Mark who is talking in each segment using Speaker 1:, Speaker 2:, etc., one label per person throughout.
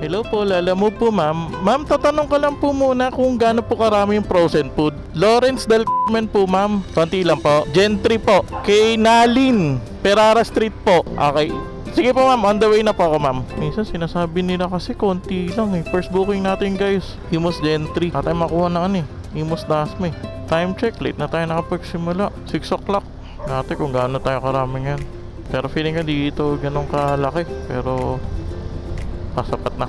Speaker 1: Hello po, Lala mo po ma'am. Ma'am, tatanong ka lang po muna kung gaano po karami yung frozen food. Lawrence Del Carmen po ma'am. Konti lang po. Gentry po. Kay Nalin. Ferrara Street po. Okay. Sige po ma'am, on the way na po ako ma'am. Minsan sinasabi nila kasi konti lang eh. First booking natin guys. Himos Gentry. Tatay makuha na ano eh. Himos Dasme. Time check. Late na tayo nakapagsimula. 6 o'clock. Natin kung gaano tayo karaming yan. Pero feeling ko dito ganun kalaki. Pero pasapat na.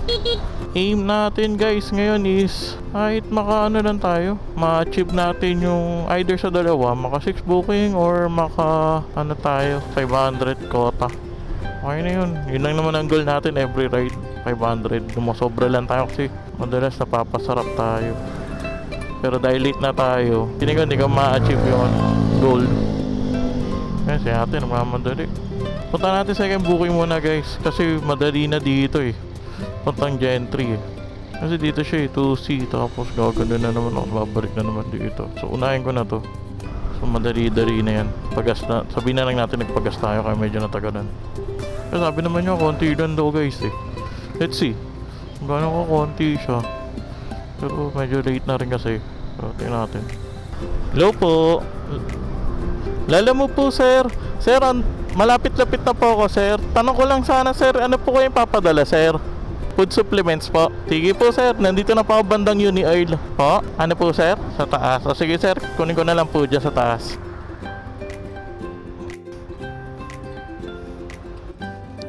Speaker 1: Aim natin guys ngayon is kahit maka ano lang tayo, ma-achieve natin yung either sa dalawa, maka 6 booking or maka ano tayo 500 quota. Okay na yun. Yun lang naman ang goal natin every ride, 500. Lumasobra lang tayo kasi madalas napapasarap tayo. Pero dahil late na tayo, hindi ko ma-achieve yung goal. Kasi natin mamadali. Punta natin second booking muna guys kasi madali na dito eh. Puntang Gentry eh. Kasi dito siya eh, 2C. Tapos gagano na naman ako, babalik na naman dito. So unahin ko na to. So madali-dali na yan. Pagas na, sabihin na lang natin nagpagas tayo kaya medyo natagalan. Kasi sabi naman nyo, konti lang daw guys eh. Let's see gano'n ko konti siya. Pero medyo late na rin kasi. So tingnan natin. Hello po. Lala mo po sir. Sir, malapit-lapit na po ako sir. Tanong ko lang sana sir, ano po kayong papadala sir? Food supplements po. Sige po sir, nandito na po ako bandang Uni Oil. Po, ano po sir? Sa taas. O sige sir, kunin ko na lang po dyan sa taas.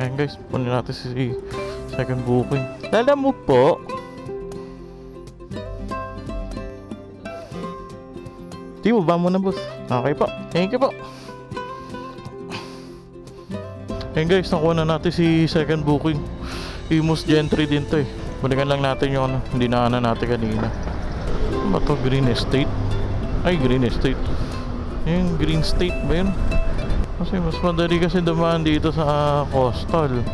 Speaker 1: Ayan guys, punin natin si second booking. Lala mo po. Di mo ba muna boss? Okay po, thank you po. Ayan guys, nakuha na natin si second booking. Himos Gentry din to eh. Balikan lang natin yung ano, hindi na natin kanina. Ano ba to? Green Estate? Ay, Green Estate. Yung Green State ba yun? Kasi mas madali kasi dumaan dito sa coastal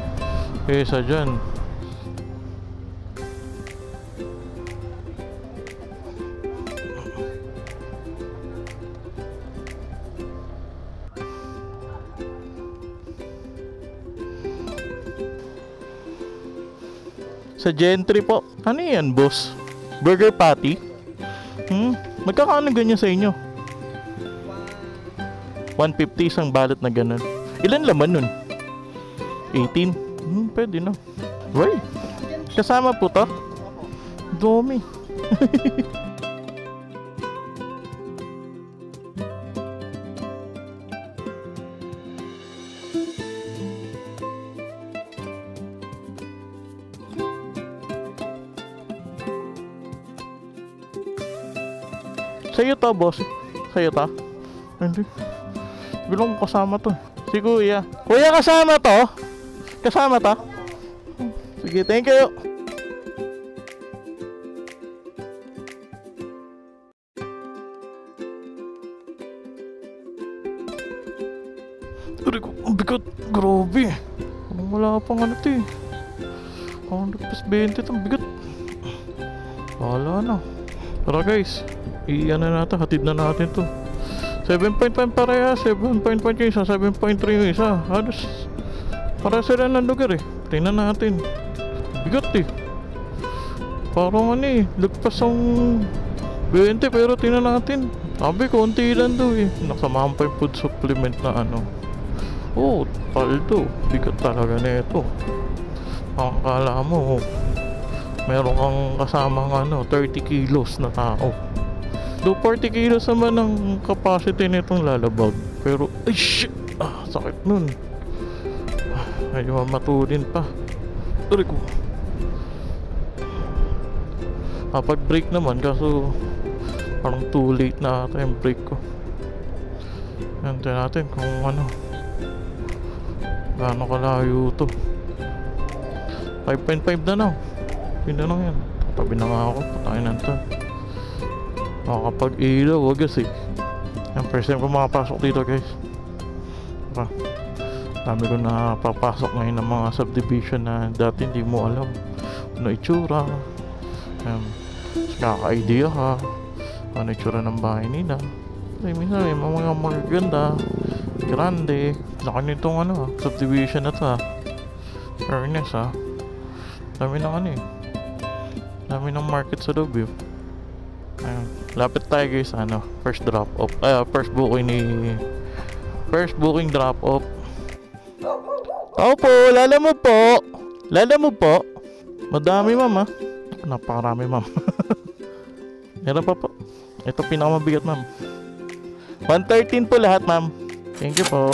Speaker 1: kaysa dyan. Sa Gentry po. Ano yan boss? Burger patty? Magkakaano ganyan sa inyo? 150 isang balot na ganun. Ilan laman nun? 18? Pwede na. Uy, kasama po to? Dumi. Sa'yo to boss. Sa'yo to. Hindi. Bilang kasama to. Si kuya. Kuya kasama to? Kasama to? Sige, thank you. Ang bigat. Grabe. Wala pang ano to eh. 100+20 itong bigat. Wala na. Tara guys, i-ano natin, hatid na natin to. 7.5 pareha, 7.5 yung isa, 7.3 yung isa. Halos para sila ng lugar eh. Tingnan natin. Bigat eh. Parang ano eh, lagpas ang 20 pero tingnan natin. Sabi konti lang to eh. Nakasamahan pa yung food supplement na ano. Oh, paldo. Bigat talaga na ito. Akala mo meron kang kasamang ano 30 kilos na tao. Do 40 kilos naman ang capacity nitong lalabag. Pero ay shit, sakit nun. Medyo matulin pa. Tari ko. Pag break naman kaso parang too late na ata yung break ko. Antayin natin kung ano gaano kalayo to. 5.5 na na. Hindi na lang yan. Tabi na nga ako. Patayin na ito. Makakapag-ilaw. Wagas eh. Yan, first time ko makapasok dito guys. Tara. Dami ko na papasok ngayon ng mga subdivision na dati hindi mo alam ano itsura. Kaka-idea ka ano itsura ng bahay nila. Kasi minsan may mga magaganda, grande. Laki nitong ano subdivision na to ha. Fairness ha. Dami ng ano eh. Dami ng market sa loob eh. Ayun. Lapit tayo guys ano. First drop off. First booking drop off. Opo, lala mo po. Lala mo po. Madami ma'am ah. Napakarami ma'am. Meron pa po. Ito pinakamabigat ma'am. 113 po lahat ma'am. Thank you po.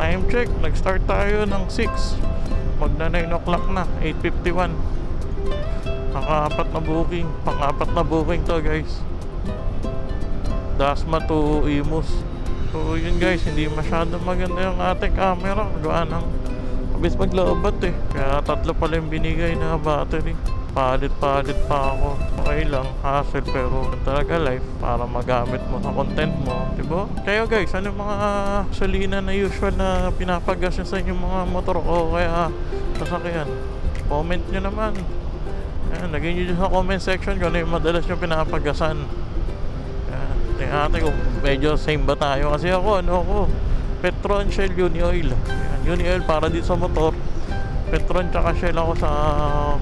Speaker 1: Time check, nag-start tayo ng 6. Magna 9 o'clock na, 8:51. Naka-apat na booking. Pang-apat na booking to guys. Dasma to Imus. So yun guys, hindi masyadong maganda yung ating camera. Gawa ng mabilis maglobat eh. Kaya 3 pala yung binigay na battery. Palit-palit pa ako. Okay lang, hassle pero talaga life para magamit mo sa content mo, diba? Kayo guys, ano mga gasolina na usual na pinapagas nyo sa inyong mga motor o kaya sasakyan? Comment nyo naman. Ayan, lagay nyo dyan sa comment section kung ano yung madalas nyo pinapagasan. Ayan, tingnan natin kung medyo same ba tayo. Kasi ako, Petron, Shell, Uni-Oil. Ayan, Uni-Oil para dito sa motor. Petron tsaka Shell ako sa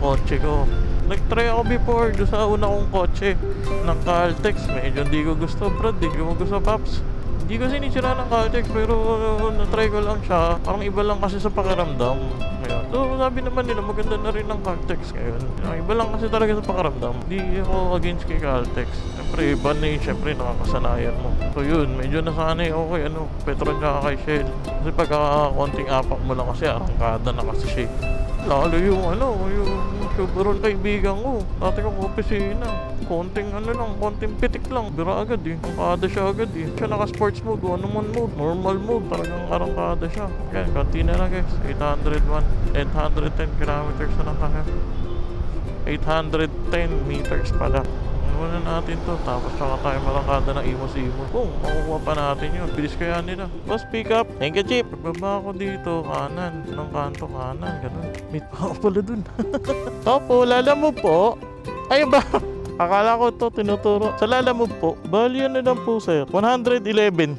Speaker 1: kotse ko. Nag-try ako before doon sa una kong kotse ng Caltex. Medyo hindi ko gusto Brad, hindi ko gusto Paps. Hindi ko sinisira ng Caltex pero na-try ko lang siya. Parang iba lang kasi sa pakiramdam. Ngayon, so sabi naman nila maganda na rin ng Caltex ngayon. Iba lang kasi talaga sa pakiramdam. Hindi ako against kay Caltex. Siyempre iba na yun, siyempre nakakasanayan mo. So yun, medyo nasanay ako kay Petron tsaka kay Shell. Kasi pagka konting apak mo lang kasi arangkada na kasi siya. Lalo yung Subaru kaibigan ko. Dati kong opisina. Konting konting pitik lang. Bira agad eh. Arangkada siya agad eh. Siya naka sports mode, naman mode, normal mode. Talagang arangkada siya. Yan, konti na lang guys. 810 kilometers na lang kaya. 810 meters pala. Muna natin to, tapos saka tayo marangkada ng Imus. Kung makukuha pa natin yun, bilis kaya nila. Boss, pick up. Thank you, Chip. Pagbaba ako dito, kanan. Ng kanto, kanan. Ganun. Meet pa ako pala dun. Opo, lala mo po. Ay ba? Akala ko to tinuturo. Sa lala mo po, bali yun na lang po sir. 111.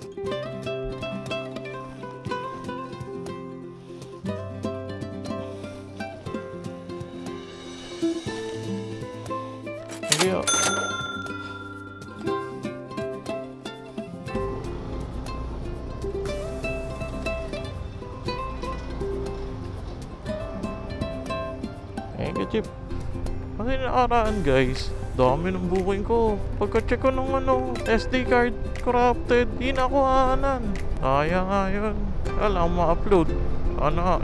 Speaker 1: Thank you. Chip. Kasi nakaraan guys, dami ng booking ko. Pagka-check ko ng SD card corrupted, di na kuhanan. Kaya nga yun. Wala akong ma-upload.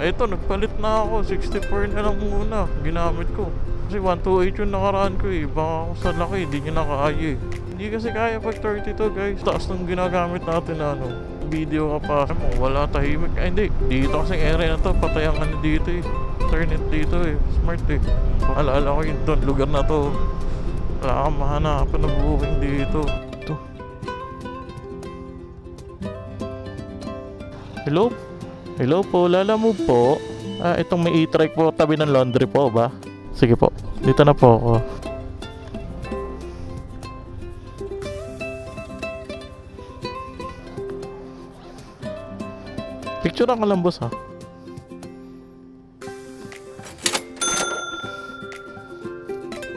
Speaker 1: Eto, nagpalit na ako. 64 na lang muna. Ginamit ko. Kasi 128 yung nakaraan ko eh. Baka ako sa laki, di nyo nakakaya eh. Hindi kasi kaya pag 32 guys. Taas nung ginagamit natin na video ka pa. Wala tahimik. Ay hindi. Dito kasing area na to. Patay ang dito eh. Internet dito eh. Smart eh. Alala ko yun doon. Lugar na to. Wala kang mahanapan na booking dito. Ito. Hello? Hello po. Lala mo po. Itong may e-trike po. Tabi ng laundry po ba? Sige po. Dito na po ako. Picture ang kalambos ha.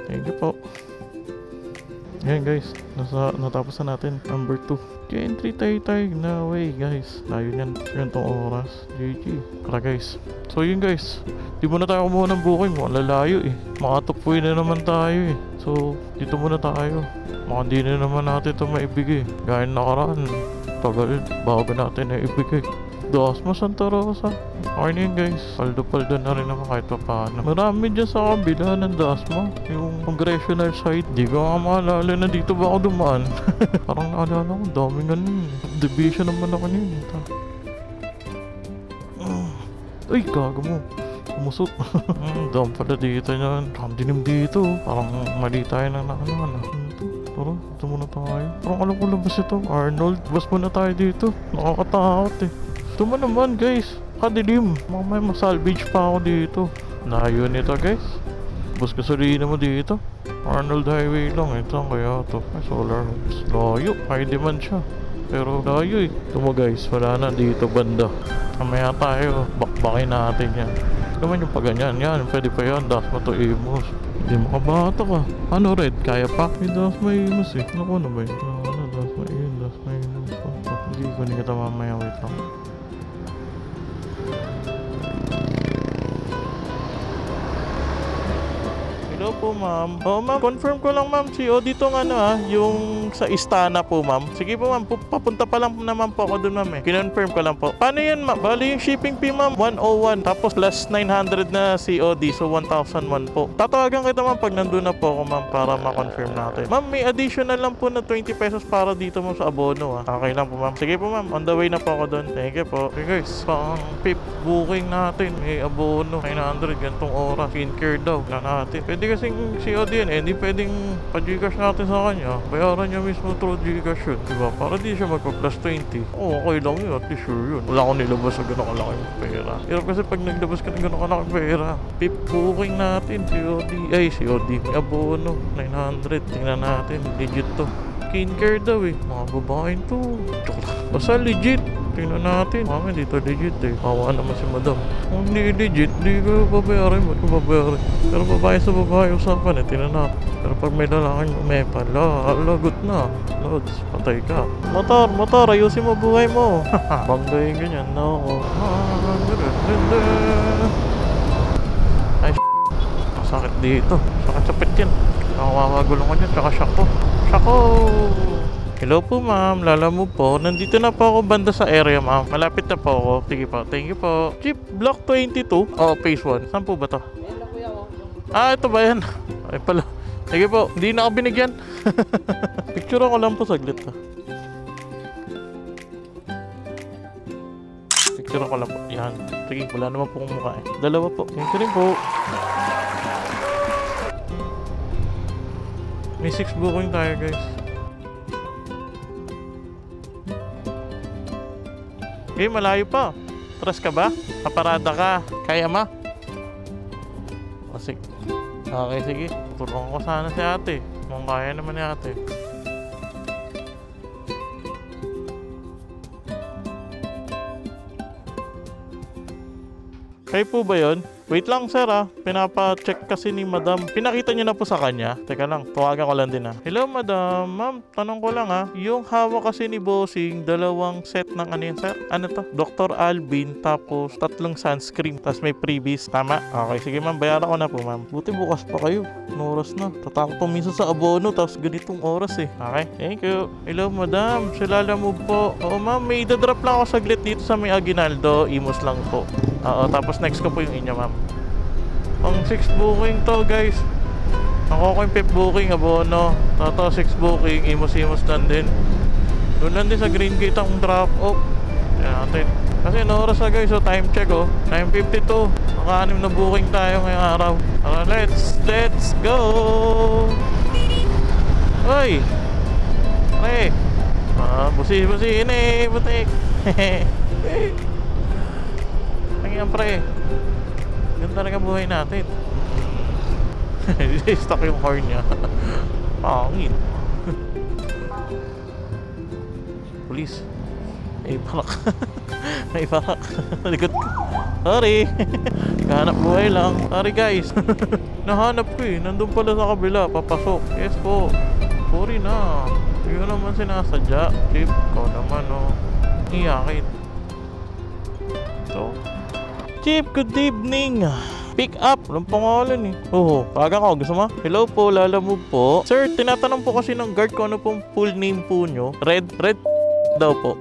Speaker 1: Thank you po. Ayan guys, natapos na natin number 2. Entry tayo na way guys. Layo yan, yun tong oras. GG. Tara guys. So yun guys, di muna tayo kumuha ng booking mo. Lalayo eh. Makatupoy na naman tayo eh. So dito muna tayo. Maka hindi na naman natin ito maibigay. Gaya nakaraan, tagal bago natin na ibigay. Dasma Santa Rosa. Okay na yun guys. Paldo na rin naman kahit pa paano. Marami dyan sa kabila ng Dasma. Yung congressional site. Di ko nga maalala na dito ba ako dumaan. Parang naalala ko. Daming division naman ako yun. Uy, gago mo. Umusot. Dami pala dito yan. Ang dinim dito. Parang mali tayo na Tara, ito muna tayo. Parang alam ko labas ito. Arnold, bas muna tayo dito. Nakakatakot eh. Ito man naman guys, kadilim. Mamaya masalvage pa ako dito. Nayon ito guys. Bus gasolina mo dito. Arnold Highway lang. Ito kaya ito. Ay, solar homes. Layo. High demand siya. Pero layo eh. Ito mo guys, wala na dito banda. Mamaya tayo, bakbakin natin yan. Naman yung paganyan, yan, pwede pa yan. Das mo to Imus. Hindi makabata ka. Ano red, kaya pa? May das may Imus eh. Ano ba yun? Ano, das may Imus. Hindi ko ni kita mamaya, wait lang. Hello po ma'am. Oh ma'am, confirm ko lang ma'am COD tong ano yung sa Istana po ma'am. Sige po ma'am, papunta pa lang naman po ako dun ma'am eh. Kinonfirm ko lang po. Paano yan ma'am? Bali yung shipping fee ma'am, 101. Tapos plus 900 na COD, so 1,001 po. Tatawagan kita ma'am pag nandun na po ako ma'am para ma-confirm natin. Ma'am, may additional lang po na 20 pesos para dito mo sa abono Okay lang po ma'am. Sige po ma'am, on the way na po ako dun. Thank you po. Okay guys, pang pip booking natin. May abono, 900, gantong oras. Skincare daw na natin. Pwede kasing COD yan eh, hindi pwedeng pa-Gcash natin sa kanya. Bayaran niya mismo through Gcash yun, diba? Para di siya magpa-plus 20. Okay lang yun, at least sure yun. Wala akong nilabas sa gano'ng kalaking pera. Hirap kasi pag naglabas ka ng gano'ng kalaking pera. Pip booking natin, COD. Ay, COD. May abono, 900. Tingnan natin, legit to. Skincare daw eh. Mga babaeng to. Basta legit. Tingnan natin. Mami, dito legit eh. Kawa naman si madam. Kung hindi legit, di ko babayarin. Ba't ko babayarin? Pero babae sa babae, usapan eh. Tingnan natin. Pero pag may lalaking umepa, lagot na. Lods, patay ka. Motor, ayusin mo buhay mo. Banggay ganyan, no? Ay, masakit dito. Sakit sa pit yan. Nakawawagulungan yan, tsaka shock ko. Hello po ma'am, Lala mo po. Nandito na po ako banda sa area ma'am. Malapit na po ako. Sige po, thank you po. Jeep Block 22. Phase 1. Saan po ba to? Ito ba yan? Ay pala. Sige po, hindi na ako binigyan. Picture ako lang po saglit ha. Picture ako lang po. Yan. Sige, wala naman po kong mukha eh. Dalawa po. Thank you rin po. May 6 booking tayo guys. Malayo pa. Atras ka ba? Paparada ka. Kaya ma? Sige. Okay, sige. Tulungan ko sana si ate. Kung kaya naman ni ate. Kayo po ba yun? Wait lang sir pinapa-check kasi ni madam. Pinakita niyo na po sa kanya. Teka lang, tawagan ko lang din Hello madam, ma'am, tanong ko lang yung hawak kasi ni bossing, dalawang set ng ano yun sir? Ano to? Dr. Alvin, tapos 3 sunscreen, tapos may freebies, tama? Okay, sige ma'am, bayaran ko na po ma'am. Buti bukas pa kayo, oras na. Tatakot po minsan sa abono, tapos ganitong oras eh. Okay, thank you. Hello madam, Lala mo po. Oo ma'am, may idadrop lang ako saglit dito sa may Aguinaldo, Imus lang po. Tapos next ko po yung inyo ma'am. Pang 6 booking to guys. Ako ko yung 5 booking abono. Tato 6 booking, Imus lang din. Doon lang din sa Green Gate ang drop off. Yan natin. Kasi oras na guys, so time check 9:52. Naka-6 na booking tayo ngayong araw. Let's go. Hoy. Pre. Busi ini butik. Ang pre. Ganun talaga buhay natin. Stuck yung horn niya. Pangit. Police. May parak. Likod ko. Sorry. Kahanap buhay lang. Sorry guys. Nahanap ko nandun pala sa kabila. Papasok. Yes po. Sorry na. Hindi ko naman sinasadya. Chip. Ikaw naman Iyakit. So Chip, good evening. Pick up. Walang pangalan tawagan ko. Gusto mo? Hello po, Lala mo po. Sir, tinatanong po kasi ng guard ko ano pong full name po nyo. Red daw po.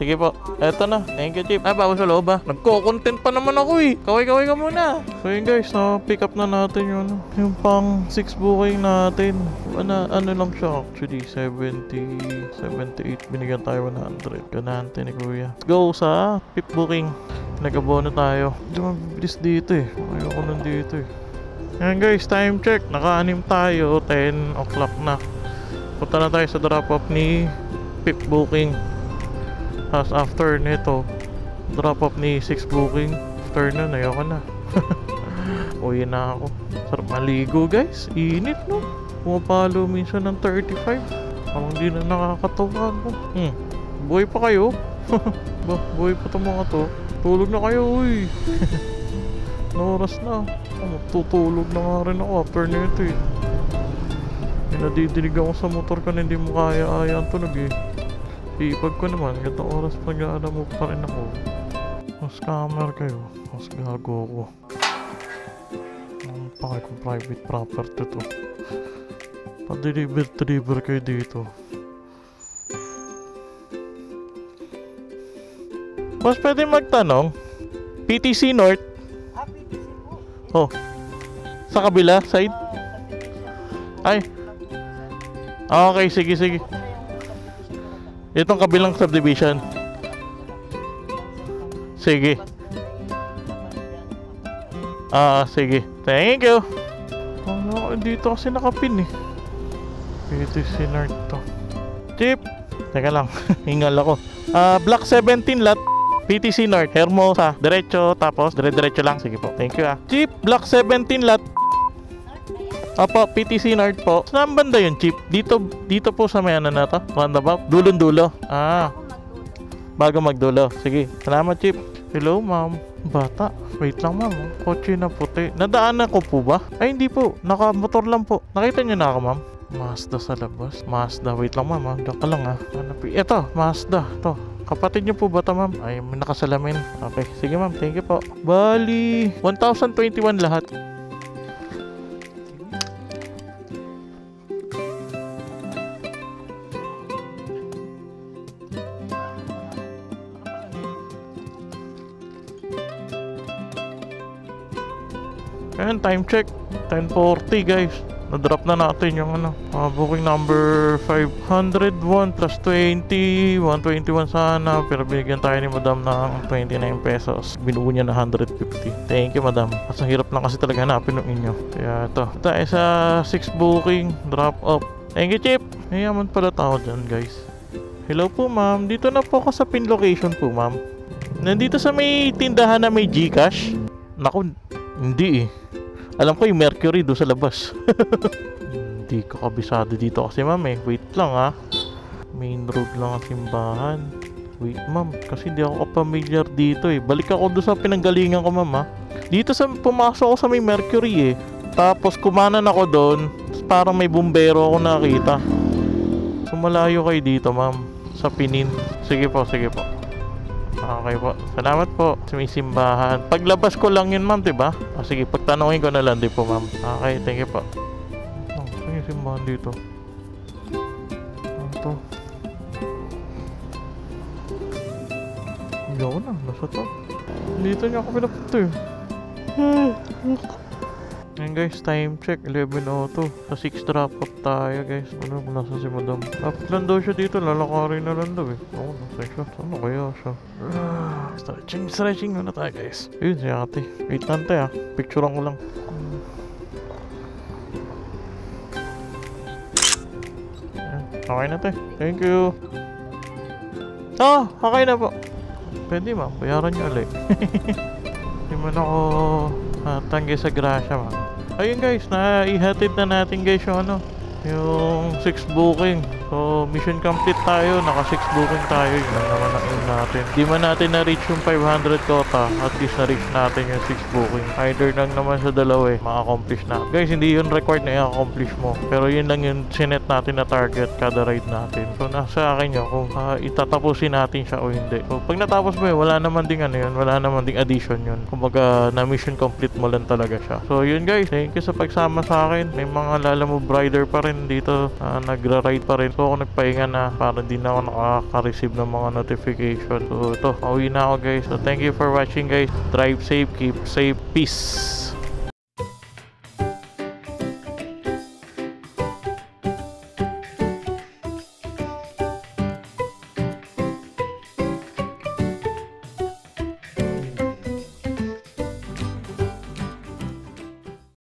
Speaker 1: Sige po. Eto na. Thank you, Chip. Bawas sa loob Nagko-content pa naman ako Kaway-kaway ka muna. So yun guys, pick up na natin yung pang 6 booking natin. Ano lang siya actually, 70, 78. Binigyan tayo 100. Ganante ni kuya. Let's go sa pip booking. Nag-abono tayo. Hindi mabilis dito Ayoko nandito Yan guys, time check. Naka-6 tayo. 10 o'clock na. Punta na tayo sa drop-off ni pip booking. Tapos after nito, drop off ni 6 booking. After nun, ayoko na. Uwi na ako. Sarap maligo guys. Init Pumapalo minsan ng 35. Parang di na nakakatawa ko. Buhay pa kayo? Buhay pa itong mga to. Tulog na kayo, uy. Oras na. Tutulog na nga rin ako after nito eh. May nadidinig ako sa motor ka na hindi mo kaya-aya ang tunog eh. Ipag ko naman, gatong oras pa nag-aala mo pa rin ako. Mas scammer kayo. Mas gago ako. Ang pakay kong private property to. Pa-deliver kayo dito. Mas pwede magtanong, PTC North?
Speaker 2: PTC
Speaker 1: Oh,
Speaker 2: po.
Speaker 1: sa kabila, side? Ay. Okay, sige. Itong kabilang subdivision. Sige. Sige. Thank you. Dito kasi nakapin eh. PTC North to. Chip. Teka lang, hingal ako. Block 17 lot. PTC North, Hermosa, diretso, tapos dire-diretso lang. Sige po, thank you Chip, Block 17 lot. Opo, PTC North po. Saan banda yun, Chip? Dito po sa may ano na to? Roundabout? Dulon-dulo. Bago magdulo. Sige, salamat Chip. Hello, ma'am. Bata. Wait lang, ma'am. Kotse na puti. Nadaanan ko po ba? Ay, hindi po. Nakamotor lang po. Nakita niyo na ako, ma'am? Mazda sa labas. Mazda. Wait lang, ma'am. Diyan ka lang, Ito, Mazda. Ito. Kapatid niyo po ba ito, ma'am? Ay, may nakasalamin. Okay. Sige, ma'am. Thank you po. Bali. 1,021 lahat. Ayan, time check. 10:40 guys. Na-drop na natin yung booking number 501 plus 20 121 sana, pero binigyan tayo ni madam ng 29 pesos. Binuo niya na 150. Thank you madam. Kasi hirap lang kasi talaga hanapin ng inyo. Kaya ito tayo sa 6 booking drop off. Thank you Chip. May yaman pala tao dyan guys. Hello po ma'am. Dito na po ako sa pin location po ma'am. Nandito sa may tindahan na may Gcash. Naku, hindi eh. Alam ko yung Mercury doon sa labas. Hindi ko kabisado dito kasi ma'am eh. Wait lang Main road lang ang simbahan. Wait ma'am, kasi hindi ako familiar dito eh. Balik ako doon sa pinanggalingan ko ma'am Dito pumasok ako sa may Mercury eh. Tapos kumanan ako doon. Parang may bumbero ako nakita. So malayo kayo dito ma'am. Sa Pinin. Sige po. Okay po. Salamat po. May simbahan. Paglabas ko lang yun ma'am, diba? Sige, pagtanongin ko na lang din po ma'am. Okay, thank you po. Saan yung simbahan dito? Ito. Hindi ako na. Nasa to. Dito niya ako pinapunto eh. Ayan guys, time check 11:02. Sa 6 drop up tayo guys. Ano kung nasa si madam? Dapat lang daw siya dito, lalakarin na lang daw eh. Oo, nasa siya. Saan kaya siya? Stretching muna tayo guys. Ayun si ate. Wait lang tayo picturean ko lang. Ayan, okay na tayo. Thank you. Okay na po. Pwede ma'am, bayaran niyo ulit. Hindi man ako tanggi sa grasya ma'am. Ayun guys, naihatid na natin guys yung 6 booking. So mission complete tayo, naka 6 booking tayo. Yun naman ang yun natin. Di man natin na-reach yung 500 quota, at least na-reach natin yung 6 booking. Either lang naman sa dalawa ma-accomplish na. Guys, hindi yun required na i-accomplish mo, pero yun lang yung sinet natin na target kada ride natin. So nasa akin yun kung itatapusin natin siya o hindi. So pag natapos mo wala naman ding wala naman ding addition yun. Kumbaga na mission complete mo lang talaga siya. So yun guys, thank you sa pagsama sa akin. May mga Lalamove rider pa rin dito, nagra-ride pa rin. So ako nagpahinga na para di na ako nakaka-receive ng mga notification. So ito, pauwi na ako guys. So thank you for watching guys. Drive safe, keep safe, peace.